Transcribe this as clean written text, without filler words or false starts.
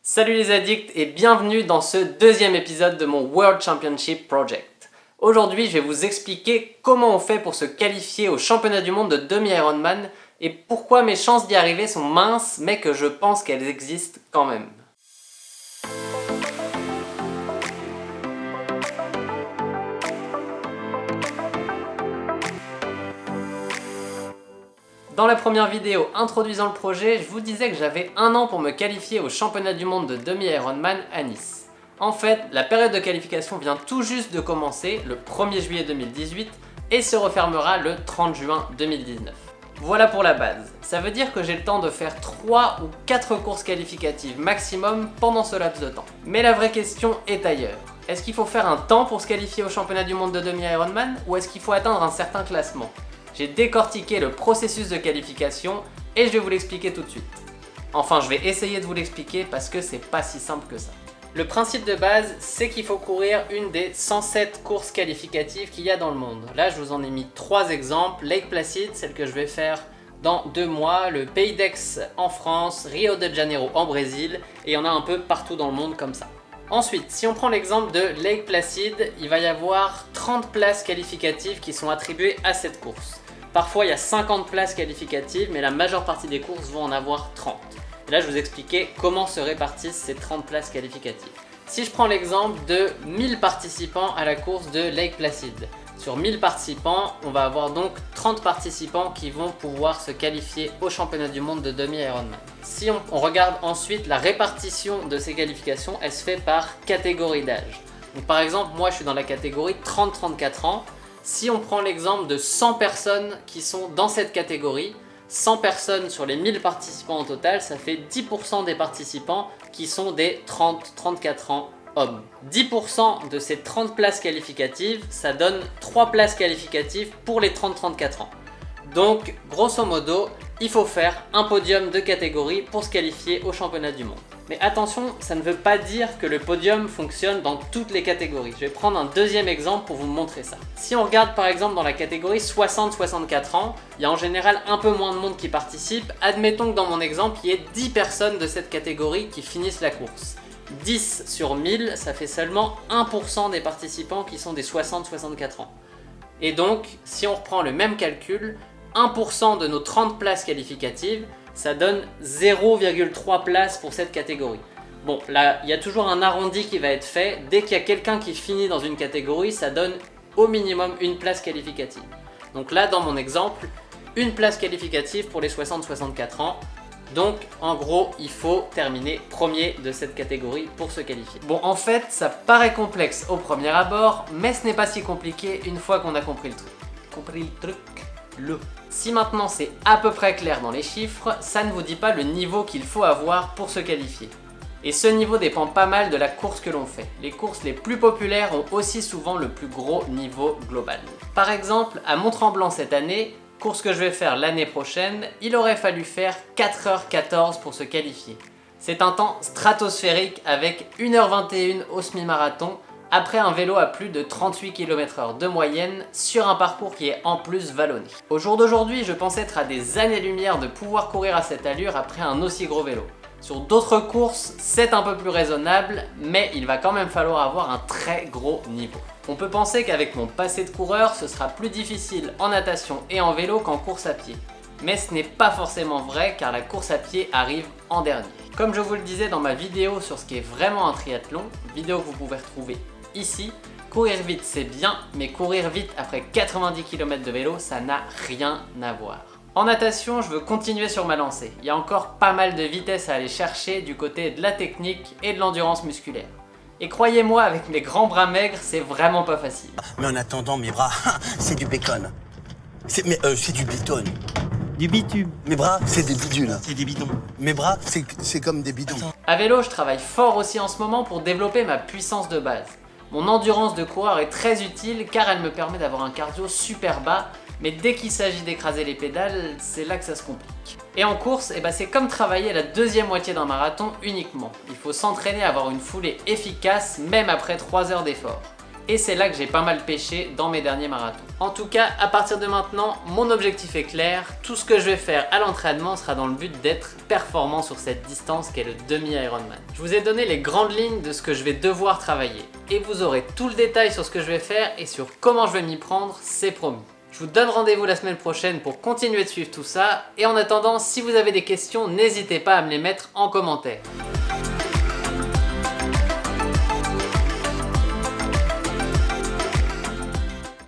Salut les addicts et bienvenue dans ce deuxième épisode de mon World Championship Project. Aujourd'hui, je vais vous expliquer comment on fait pour se qualifier au championnat du monde de demi-Ironman et pourquoi mes chances d'y arriver sont minces mais que je pense qu'elles existent quand même. Dans la première vidéo introduisant le projet, je vous disais que j'avais un an pour me qualifier au championnat du monde de demi-Ironman à Nice. En fait, la période de qualification vient tout juste de commencer, le 1er juillet 2018, et se refermera le 30 juin 2019. Voilà pour la base. Ça veut dire que j'ai le temps de faire 3 ou 4 courses qualificatives maximum pendant ce laps de temps. Mais la vraie question est ailleurs. Est-ce qu'il faut faire un temps pour se qualifier au championnat du monde de demi-Ironman ou est-ce qu'il faut atteindre un certain classement ? J'ai décortiqué le processus de qualification et je vais vous l'expliquer tout de suite. Enfin, je vais essayer de vous l'expliquer parce que c'est pas si simple que ça. Le principe de base, c'est qu'il faut courir une des 107 courses qualificatives qu'il y a dans le monde. Là, je vous en ai mis 3 exemples. Lake Placid, celle que je vais faire dans 2 mois, le Pays d'Aix en France, Rio de Janeiro en Brésil, et il y en a un peu partout dans le monde comme ça. Ensuite, si on prend l'exemple de Lake Placid, il va y avoir 30 places qualificatives qui sont attribuées à cette course. Parfois, il y a 50 places qualificatives, mais la majeure partie des courses vont en avoir 30. Et là, je vous expliquais comment se répartissent ces 30 places qualificatives. Si je prends l'exemple de 1000 participants à la course de Lake Placid, sur 1000 participants, on va avoir donc 30 participants qui vont pouvoir se qualifier au championnat du monde de demi-Ironman. Si on regarde ensuite la répartition de ces qualifications, elle se fait par catégorie d'âge. Donc par exemple, moi je suis dans la catégorie 30-34 ans. Si on prend l'exemple de 100 personnes qui sont dans cette catégorie, 100 personnes sur les 1000 participants au total, ça fait 10% des participants qui sont des 30-34 ans hommes. 10% de ces 30 places qualificatives, ça donne 3 places qualificatives pour les 30-34 ans. Donc, grosso modo, il faut faire un podium de catégorie pour se qualifier au championnat du monde. Mais attention, ça ne veut pas dire que le podium fonctionne dans toutes les catégories. Je vais prendre un deuxième exemple pour vous montrer ça. Si on regarde par exemple dans la catégorie 60-64 ans, il y a en général un peu moins de monde qui participe. Admettons que dans mon exemple, il y ait 10 personnes de cette catégorie qui finissent la course. 10 sur 1000, ça fait seulement 1% des participants qui sont des 60-64 ans. Et donc, si on reprend le même calcul, 1% de nos 30 places qualificatives, ça donne 0,3 places pour cette catégorie. Bon, là, il y a toujours un arrondi qui va être fait. Dès qu'il y a quelqu'un qui finit dans une catégorie, ça donne au minimum une place qualificative. Donc là, dans mon exemple, une place qualificative pour les 60-64 ans. Donc, en gros, il faut terminer premier de cette catégorie pour se qualifier. Bon, en fait, ça paraît complexe au premier abord, mais ce n'est pas si compliqué une fois qu'on a compris le truc. Si maintenant c'est à peu près clair dans les chiffres, ça ne vous dit pas le niveau qu'il faut avoir pour se qualifier. Et ce niveau dépend pas mal de la course que l'on fait. Les courses les plus populaires ont aussi souvent le plus gros niveau global. Par exemple, à Mont-Tremblant cette année, course que je vais faire l'année prochaine, il aurait fallu faire 4h14 pour se qualifier. C'est un temps stratosphérique avec 1h21 au semi-marathon, après un vélo à plus de 38 km/h de moyenne sur un parcours qui est en plus vallonné. Au jour d'aujourd'hui, je pense être à des années-lumière de pouvoir courir à cette allure après un aussi gros vélo. Sur d'autres courses, c'est un peu plus raisonnable, mais il va quand même falloir avoir un très gros niveau. On peut penser qu'avec mon passé de coureur, ce sera plus difficile en natation et en vélo qu'en course à pied. Mais ce n'est pas forcément vrai car la course à pied arrive en dernier. Comme je vous le disais dans ma vidéo sur ce qu'est vraiment un triathlon, vidéo que vous pouvez retrouver ici, courir vite c'est bien, mais courir vite après 90 km de vélo, ça n'a rien à voir. En natation, je veux continuer sur ma lancée. Il y a encore pas mal de vitesse à aller chercher du côté de la technique et de l'endurance musculaire. Et croyez-moi, avec mes grands bras maigres, c'est vraiment pas facile. Mais en attendant, mes bras, c'est du bacon. C'est du bitume. Du bitume. Mes bras, c'est des bidules. C'est des bidons. Mes bras, c'est comme des bidons. À vélo, je travaille fort aussi en ce moment pour développer ma puissance de base. Mon endurance de coureur est très utile car elle me permet d'avoir un cardio super bas, mais dès qu'il s'agit d'écraser les pédales, c'est là que ça se complique. Et en course, c'est comme travailler la deuxième moitié d'un marathon uniquement. Il faut s'entraîner à avoir une foulée efficace même après 3 heures d'effort. Et c'est là que j'ai pas mal pêché dans mes derniers marathons. En tout cas, à partir de maintenant, mon objectif est clair. Tout ce que je vais faire à l'entraînement sera dans le but d'être performant sur cette distance qu'est le demi-Ironman. Je vous ai donné les grandes lignes de ce que je vais devoir travailler. Et vous aurez tout le détail sur ce que je vais faire et sur comment je vais m'y prendre, c'est promis. Je vous donne rendez-vous la semaine prochaine pour continuer de suivre tout ça. Et en attendant, si vous avez des questions, n'hésitez pas à me les mettre en commentaire.